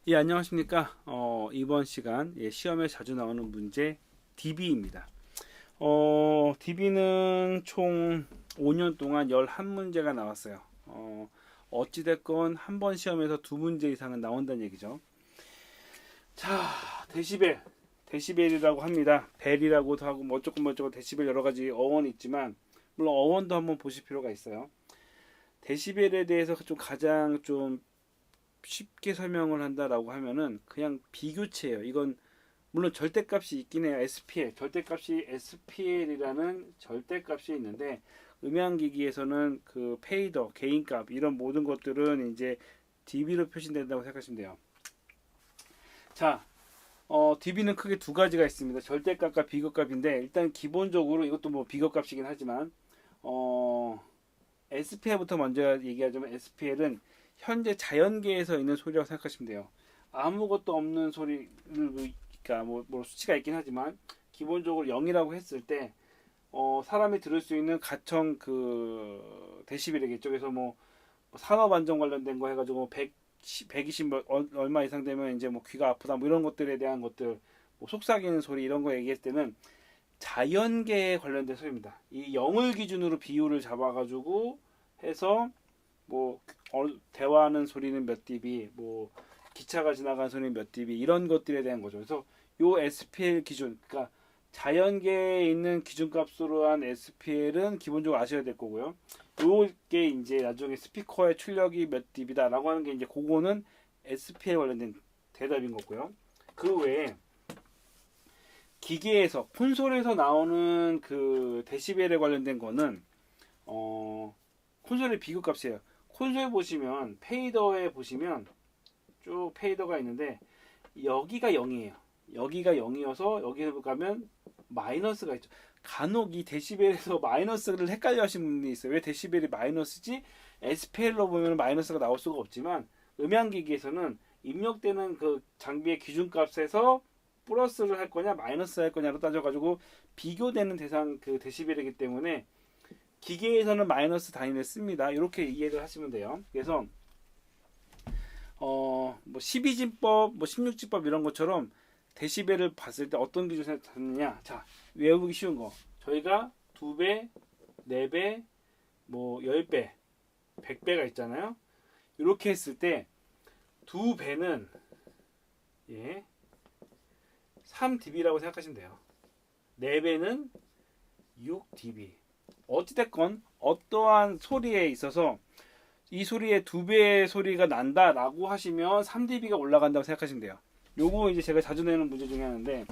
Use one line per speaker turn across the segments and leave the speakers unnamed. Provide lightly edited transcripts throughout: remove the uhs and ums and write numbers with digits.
예, 안녕하십니까. 이번 시간 시험에 자주 나오는 문제 DB입니다. DB는 총 5년 동안 11문제가 나왔어요. 어찌됐건 한 번 시험에서 두 문제 이상은 나온다는 얘기죠. 자, 데시벨. 데시벨이라고 합니다. 벨이라고도 하고 뭐 어쩌고 데시벨 여러 가지 어원이 있지만 물론 어원도 한번 보실 필요가 있어요. 데시벨에 대해서 좀 가장 좀 쉽게 설명을 한다라고 하면은 그냥 비교체예요. 이건 물론 절대값이 있긴 해요. SPL 절대값이 SPL이라는 절대값이 있는데 음향기기에서는 그 페이더 개인값 이런 모든 것들은 이제 dB로 표시된다고 생각하시면 돼요. 자, dB는 크게 두 가지가 있습니다. 절대값과 비교값인데 일단 기본적으로 이것도 뭐 비교값이긴 하지만 SPL부터 먼저 얘기하자면 SPL은 현재 자연계에서 있는 소리라고 생각하시면 돼요. 아무것도 없는 소리를, 그러니까 뭐 수치가 있긴 하지만 기본적으로 0이라고 했을 때 사람이 들을 수 있는 가청 그 데시벨이겠죠. 그래서 뭐 산업 안전 관련된 거 해가지고 120 얼마 이상 되면 이제 뭐 귀가 아프다 뭐 이런 것들에 대한 것들, 뭐 속삭이는 소리 이런 거 얘기했을 때는 자연계에 관련된 소리입니다. 이 0을 기준으로 비율을 잡아가지고 해서 뭐 대화하는 소리는 몇 dB, 뭐 기차가 지나가는 소리는 몇 dB 이런 것들에 대한 거죠. 그래서 요 SPL 기준, 그러니까 자연계에 있는 기준값으로 한 SPL은 기본적으로 아셔야 될 거고요. 요게 이제 나중에 스피커의 출력이 몇 dB다라고 하는 게 이제 그거는 SPL 관련된 대답인 거고요. 그 외에 기계에서 콘솔에서 나오는 그 데시벨에 관련된 거는 콘솔의 비교값이에요. 콘솔 보시면 페이더에 보시면 쭉 페이더가 있는데 여기가 0이에요. 여기가 0이어서 여기에 가면 마이너스가 있죠. 간혹 이 데시벨에서 마이너스를 헷갈려 하시는 분이 있어요. 왜 데시벨이 마이너스지? SPL로 보면 마이너스가 나올 수가 없지만 음향기기에서는 입력되는 그 장비의 기준값에서 플러스를 할 거냐 마이너스 할 거냐로 따져가지고 비교되는 대상 그 데시벨이기 때문에 기계에서는 마이너스 단위를 씁니다. 이렇게 이해를 하시면 돼요. 그래서 뭐 12진법, 뭐 16진법 이런 것처럼 데시벨을 봤을 때 어떤 기준을 찾느냐? 자, 외우기 쉬운 거. 저희가 2배, 4배, 뭐 10배, 100배가 있잖아요. 이렇게 했을 때 2배는 3dB라고 생각하시면 돼요. 4배는 6dB. 어찌됐건 어떠한 소리에 있어서 이 소리에 2배의 소리가 난다라고 하시면 3dB가 올라간다고 생각하시면 돼요. 요거 이제 제가 자주 내는 문제 중에 하나인데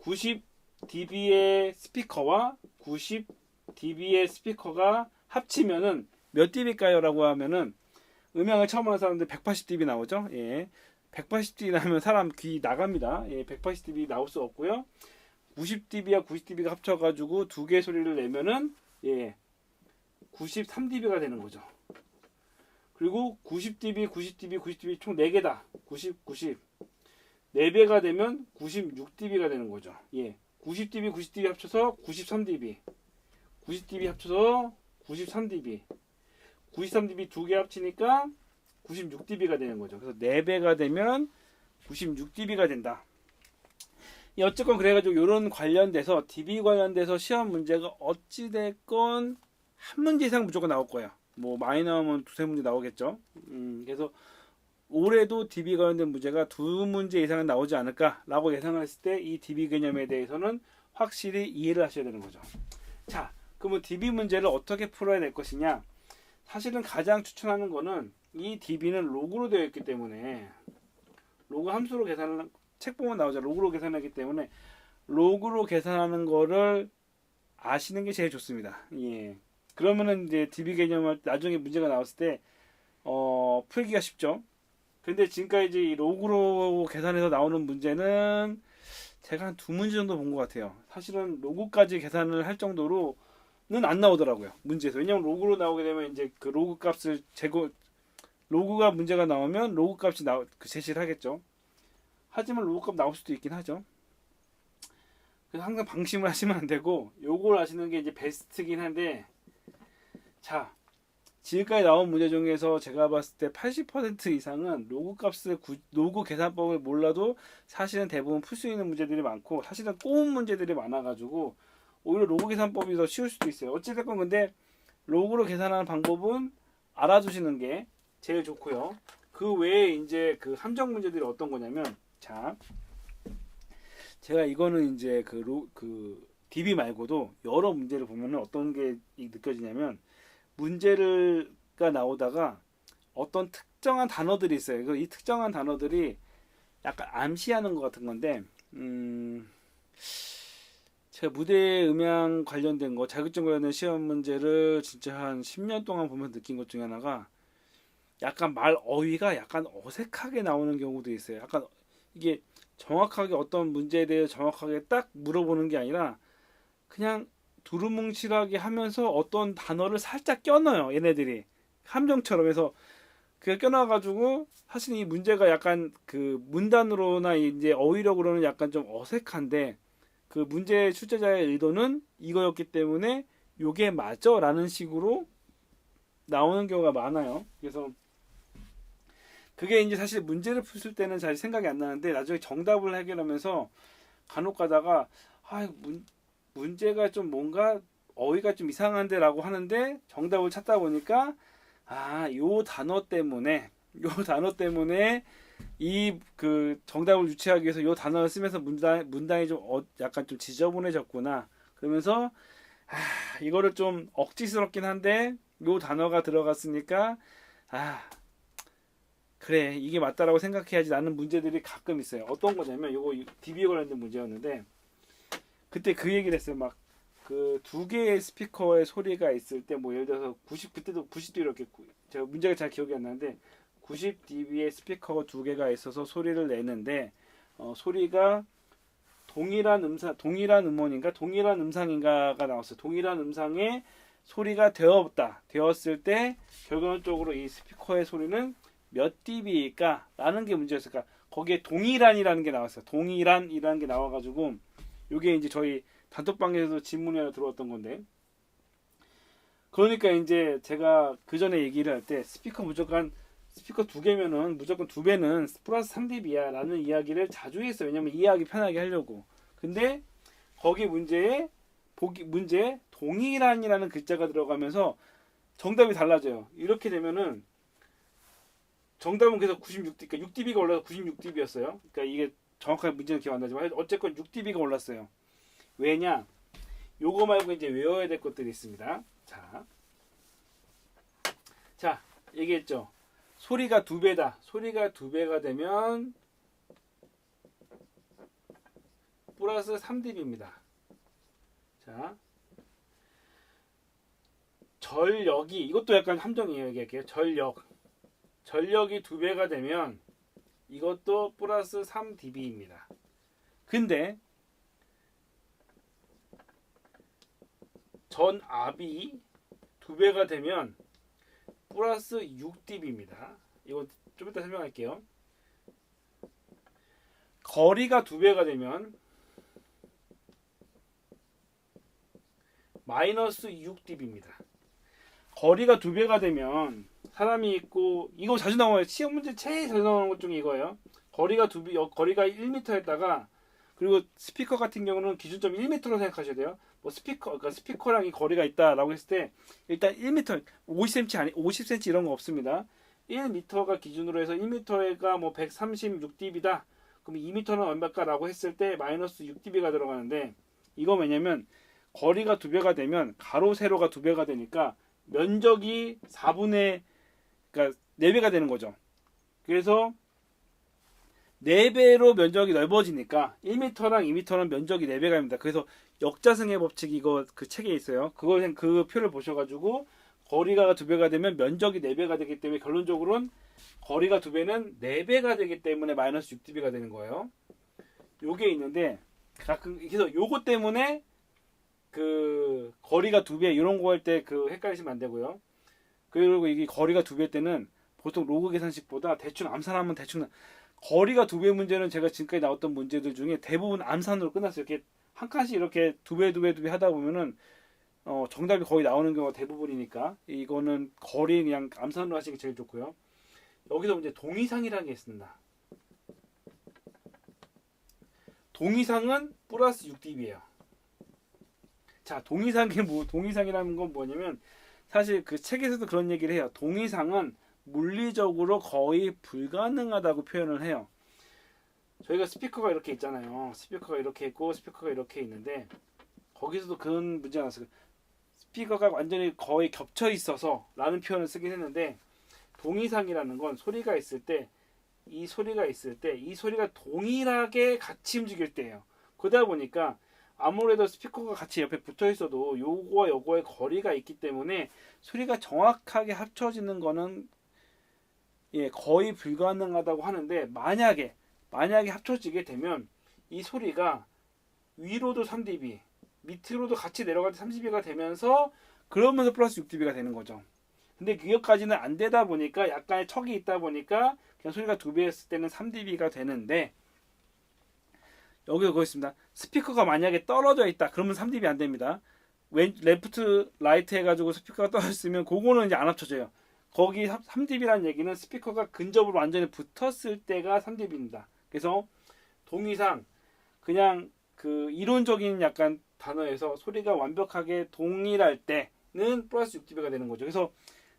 90dB의 스피커와 90dB의 스피커가 합치면은 몇 dB일까요? 라고 하면은 음향을 처음 하는 사람들 180dB 나오죠. 180dB 나면 사람 귀 나갑니다. 180dB 나올 수 없고요. 90dB와 90dB가 합쳐가지고 두 개의 소리를 내면은 93dB가 되는 거죠. 그리고 90dB, 90dB, 90dB 총 4개다. 90, 90. 4배가 되면 96dB가 되는 거죠. 90dB, 90dB 합쳐서 93dB. 90dB 합쳐서 93dB. 93dB 두 개 합치니까 96dB가 되는 거죠. 그래서 4배가 되면 96dB가 된다. 어쨌건 그래가지고 이런 관련돼서 DB 관련돼서 시험 문제가 어찌됐건 한 문제 이상 무조건 나올 거야. 뭐 많이 나오면 두세 문제 나오겠죠. 그래서 올해도 DB 관련된 문제가 두 문제 이상은 나오지 않을까라고 예상을 했을 때 이 DB 개념에 대해서는 확실히 이해를 하셔야 되는 거죠. 자, 그러면 DB 문제를 어떻게 풀어야 될 것이냐? 사실은 가장 추천하는 거는 이 DB는 로그로 되어 있기 때문에 로그 함수로 계산을 책 보면 나오죠. 로그로 계산하기 때문에 로그로 계산하는 거를 아시는 게 제일 좋습니다. 그러면은 이제 DB 개념을 나중에 문제가 나왔을 때 풀기가 쉽죠. 근데 지금까지 이 로그로 계산해서 나오는 문제는 제가 한 두 문제 정도 본 것 같아요. 사실은 로그까지 계산을 할 정도로는 안 나오더라고요. 문제에서. 왜냐면 로그로 나오게 되면 이제 그 로그 값을 로그가 문제가 나오면 로그 값이 제시를 하겠죠. 하지만 로그 값 나올 수도 있긴 하죠. 그래서 항상 방심을 하시면 안 되고 요걸 아시는 게 이제 베스트긴 한데, 자, 지금까지 나온 문제 중에서 제가 봤을 때 80% 이상은 로그 계산법을 몰라도 사실은 대부분 풀 수 있는 문제들이 많고, 사실은 꼬운 문제들이 많아가지고 오히려 로그 계산법이 더 쉬울 수도 있어요. 어찌됐건 근데 로그로 계산하는 방법은 알아두시는 게 제일 좋고요. 그 외에 이제 그 함정 문제들이 어떤 거냐면, 자, 제가 이거는 이제 그 DB 말고도 여러 문제를 보면은 어떤 게 느껴지냐면, 문제가 나오다가 어떤 특정한 단어들이 있어요. 이 특정한 단어들이 약간 암시하는 것 같은 건데, 제가 무대 음향 관련된 거, 자격증 관련된 시험 문제를 진짜 한 10년 동안 보면 느낀 것 중에 하나가, 약간 말 어휘가 약간 어색하게 나오는 경우도 있어요. 약간 이게 정확하게 어떤 문제에 대해 정확하게 딱 물어보는 게 아니라 그냥 두루뭉실하게 하면서 어떤 단어를 살짝 껴넣어요. 얘네들이 함정처럼 해서 그게 껴놔가지고, 사실 이 문제가 약간 그 문단으로나 이제 어휘력으로는 약간 좀 어색한데, 그 문제 출제자의 의도는 이거였기 때문에 요게 맞아 라는 식으로 나오는 경우가 많아요. 그래서 그게 이제 사실 문제를 풀 때는 잘 생각이 안 나는데, 나중에 정답을 해결하면서 간혹 가다가 문제가 좀 뭔가 어휘가 좀 이상한데 라고 하는데, 정답을 찾다 보니까 요 단어 때문에 이 그 정답을 유치하기 위해서 요 단어를 쓰면서 문단이 좀 약간 좀 지저분해졌구나. 그러면서 이거를 좀 억지스럽긴 한데 요 단어가 들어갔으니까 그래 이게 맞다라고 생각해야지 라는 문제들이 가끔 있어요. 어떤 거냐면 요거 DB에 관련된 문제였는데, 그때 그 얘기를 했어요. 막 그 두 개의 스피커의 소리가 있을 때, 뭐 예를 들어서 그때도 90dB 이렇게, 제가 문제가 잘 기억이 안 나는데 90dB의 스피커가 두 개가 있어서 소리를 내는데, 소리가 동일한 음원인가 동일한 음상인가가 나왔어요. 동일한 음상에 소리가 되었을 때 결과적으로 이 스피커의 소리는 몇 dB일까 라는 게 문제였을까. 거기에 동일한이라는 게 나왔어요. 동일한이라는 게 나와가지고, 요게 이제 저희 단톡방에서도 질문이 하나 들어왔던 건데, 그러니까 이제 제가 그 전에 얘기를 할 때 스피커 두 개면은 무조건 두 배는 플러스 3dB야 라는 이야기를 자주 했어요. 왜냐면 이해하기 편하게 하려고. 근데 거기 문제에 동일한이라는 글자가 들어가면서 정답이 달라져요. 이렇게 되면은 정답은 그래서 96dB, 그러니까 6dB가 올라서 96dB였어요. 그러니까 이게 정확하게 문제는 기억 안 나지만 어쨌건 6dB가 올랐어요. 왜냐? 요거 말고 이제 외워야 될 것들이 있습니다. 자, 얘기했죠. 소리가 두 배다. 소리가 두 배가 되면 플러스 3dB입니다. 자, 전력이, 이것도 약간 함정이에요. 얘기할게요. 전력이 두 배가 되면 이것도 플러스 3dB입니다. 근데 전압이 두 배가 되면 플러스 6dB입니다. 이거 좀 이따 설명할게요. 거리가 두 배가 되면 마이너스 6dB입니다. 거리가 두 배가 되면 사람이 있고, 이거 자주 나와요. 시험 문제 제일 자주 나오는 것 중에 이거예요. 거리가 1m였다가, 그리고 스피커 같은 경우는 기준점 1m로 생각하셔야 돼요. 뭐 그러니까 스피커랑 이 거리가 있다라고 했을 때 일단 1m, 50cm 아니 50cm 이런 거 없습니다. 1m가 기준으로 해서 1m가 뭐 136dB다. 그럼 2m는 얼마일까라고 했을 때 마이너스 6dB가 들어가는데, 이거 왜냐면 거리가 두 배가 되면 가로 세로가 두 배가 되니까 면적이 4분의, 그러니까 4배가 되는 거죠. 그래서 4배로 면적이 넓어지니까 1m랑 2m는 면적이 4배가 됩니다. 그래서 역자승의 법칙, 이거 그 책에 있어요. 그 표를 보셔가지고 거리가 두 배가 되면 면적이 4배가 되기 때문에 결론적으로는 거리가 두 배는 4배가 되기 때문에 마이너스 6dB가 되는 거예요. 요게 있는데 가끔 그래서 요거 때문에 그 거리가 두 배 이런 거 할 때 그 헷갈리시면 안 되고요. 그리고 이게 거리가 두 배 때는 보통 로그 계산식보다 대충 암산하면 대충, 거리가 두 배 문제는 제가 지금까지 나왔던 문제들 중에 대부분 암산으로 끝났어요. 이렇게 한 칸씩 이렇게 두 배 하다 보면은 정답이 거의 나오는 경우가 대부분이니까 이거는 거리 그냥 암산으로 하시는 게 제일 좋고요. 여기서 문제 동의상이라는 게 있습니다. 동의상은 플러스 6dB예요. 자, 동의상이라는 건 뭐냐면 사실 그 책에서도 그런 얘기를 해요. 동의상은 물리적으로 거의 불가능하다고 표현을 해요. 저희가 스피커가 이렇게 있잖아요. 스피커가 이렇게 있고 스피커가 이렇게 있는데 거기서도 그런 문제가 나왔어요. 스피커가 완전히 거의 겹쳐 있어서 라는 표현을 쓰긴 했는데 동의상이라는 건 소리가 있을 때 이 소리가 동일하게 같이 움직일 때예요. 그러다 보니까 아무래도 스피커가 같이 옆에 붙어 있어도 요거와 요거의 거리가 있기 때문에 소리가 정확하게 합쳐지는 거는 거의 불가능하다고 하는데 만약에 합쳐지게 되면 이 소리가 위로도 3dB 밑으로도 같이 내려갈 때 3dB가 되면서 그러면서 플러스 6dB가 되는 거죠. 근데 그것까지는 안 되다 보니까 약간의 척이 있다 보니까 그냥 소리가 2배였을 때는 3dB가 되는데 여기도 그거 있습니다. 스피커가 만약에 떨어져 있다 그러면 3dB 안 됩니다. 레프트 라이트 해가지고 스피커가 떨어져 있으면 그거는 이제 안 합쳐져요. 거기 3dB라는 얘기는 스피커가 근접으로 완전히 붙었을 때가 3dB입니다. 그래서 동의상 그냥 그 이론적인 약간 단어에서 소리가 완벽하게 동일할 때는 플러스 6dB가 되는 거죠. 그래서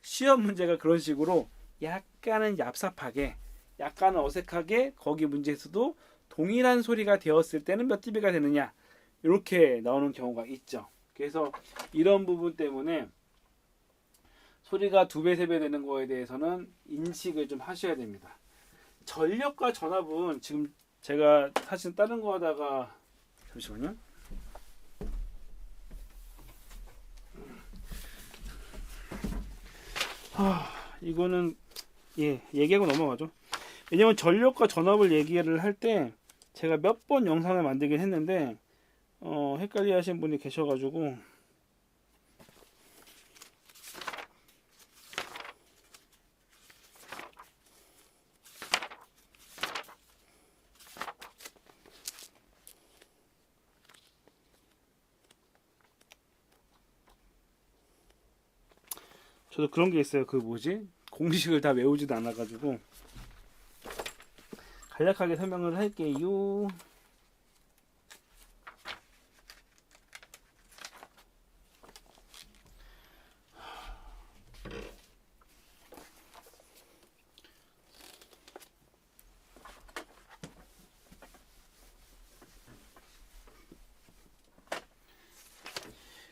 시험 문제가 그런 식으로 약간은 얍삽하게 약간은 어색하게 거기 문제에서도 동일한 소리가 되었을 때는 몇 dB가 되느냐 이렇게 나오는 경우가 있죠. 그래서 이런 부분 때문에 소리가 2배, 3배 되는 거에 대해서는 인식을 좀 하셔야 됩니다. 전력과 전압은 지금 제가 사실 다른 거 하다가 잠시만요. 이거는 얘기하고 넘어가죠. 왜냐면 전력과 전압을 얘기를 할 때 제가 몇 번 영상을 만들긴 했는데 헷갈려 하시는 분이 계셔가지고 저도 그런 게 있어요. 그 뭐지? 공식을 다 외우지도 않아가지고 간략하게 설명을 할게요.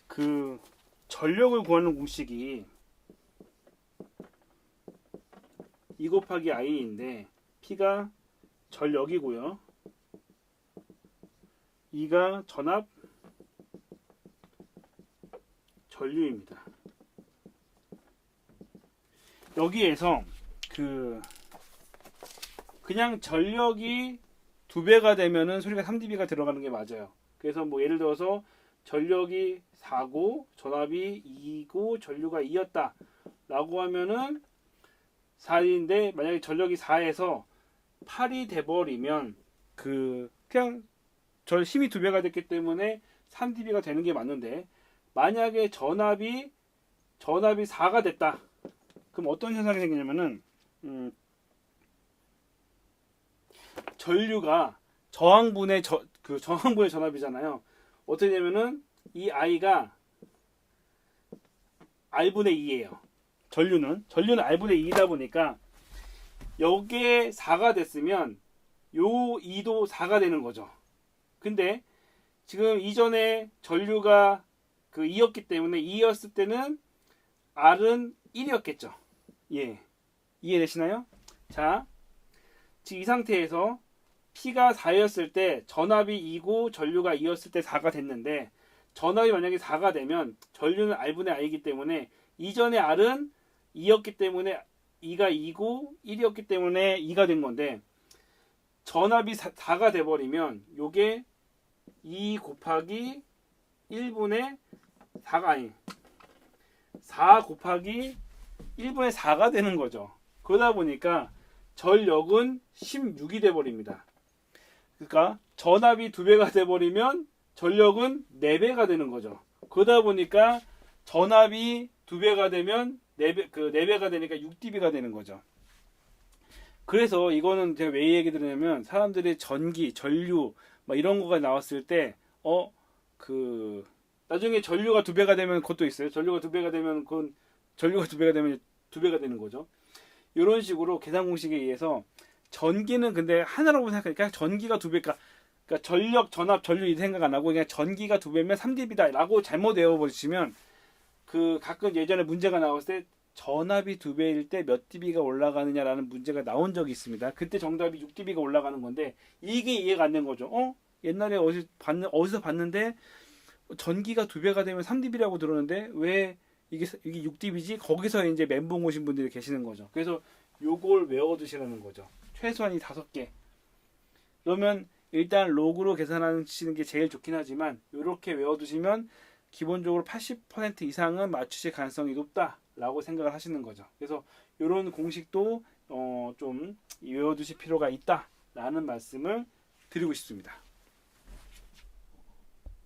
그 전력을 구하는 공식이 E 곱하기 I인데 P가 전력이고요. E가 전압, 전류입니다. 여기에서 그냥 전력이 2배가 되면은 소리가 3dB가 들어가는 게 맞아요. 그래서 뭐 예를 들어서 전력이 4고 전압이 2고 전류가 2였다 라고 하면은 4인데 만약에 전력이 4에서 8이 돼버리면 그냥 힘이 2배가 됐기 때문에 3dB가 되는 게 맞는데 만약에 전압이 4가 됐다. 그럼 어떤 현상이 생기냐면은 전류가 저항분의 저항분의 전압이잖아요. 어떻게 되냐면은 이 I가 R분의 2예요. 전류는 R분의 2이다 보니까 여기에 4가 됐으면 요 2도 4가 되는 거죠. 근데 지금 이전에 전류가 2였기 때문에 2였을 때는 R은 1이었겠죠. 예. 이해되시나요? 자, 지금 이 상태에서 P가 4였을 때 전압이 2고 전류가 2였을 때 4가 됐는데 전압이 만약에 4가 되면 전류는 R분의 I이기 때문에 이전에 R은 2였기 때문에 2가 2고 1이었기 때문에 2가 된 건데 전압이 4가 돼버리면 요게 2 곱하기 1분의 4가 아니 4 곱하기 1분의 4가 되는 거죠. 그러다 보니까 전력은 16이 돼버립니다. 그러니까 전압이 2배가 돼버리면 전력은 4배가 되는 거죠. 그러다 보니까 전압이 2배가 되면 4배가 되니까 6dB가 되는 거죠. 그래서 이거는 제가 왜 얘기 드리냐면 사람들이 전기, 전류 막 이런 거가 나왔을 때 나중에 전류가 2배가 되면 그것도 있어요. 전류가 2배가 되면 2배가 되는 거죠. 이런 식으로 계산 공식에 의해서 전기는 근데 하나라고 생각하니까 전기가 2배가 그러니까 전력, 전압, 전류 이 생각 안 하고 그냥 전기가 2배면 3dB다 라고 잘못 외워버리시면 가끔 예전에 문제가 나왔을 때 전압이 2배일 때 몇 dB가 올라가느냐라는 문제가 나온 적이 있습니다. 그때 정답이 6dB가 올라가는 건데 이게 이해가 안 된 거죠. 옛날에 어디서 봤는데 전기가 2배가 되면 3dB라고 들었는데 왜 이게 6dB지? 거기서 이제 멘붕 오신 분들이 계시는 거죠. 그래서 요걸 외워두시라는 거죠. 최소한 이 5개. 그러면 일단 로그로 계산하시는 게 제일 좋긴 하지만 이렇게 외워두시면 기본적으로 80% 이상은 맞추실 가능성이 높다라고 생각을 하시는 거죠. 그래서 이런 공식도 좀 외워두실 필요가 있다라는 말씀을 드리고 싶습니다.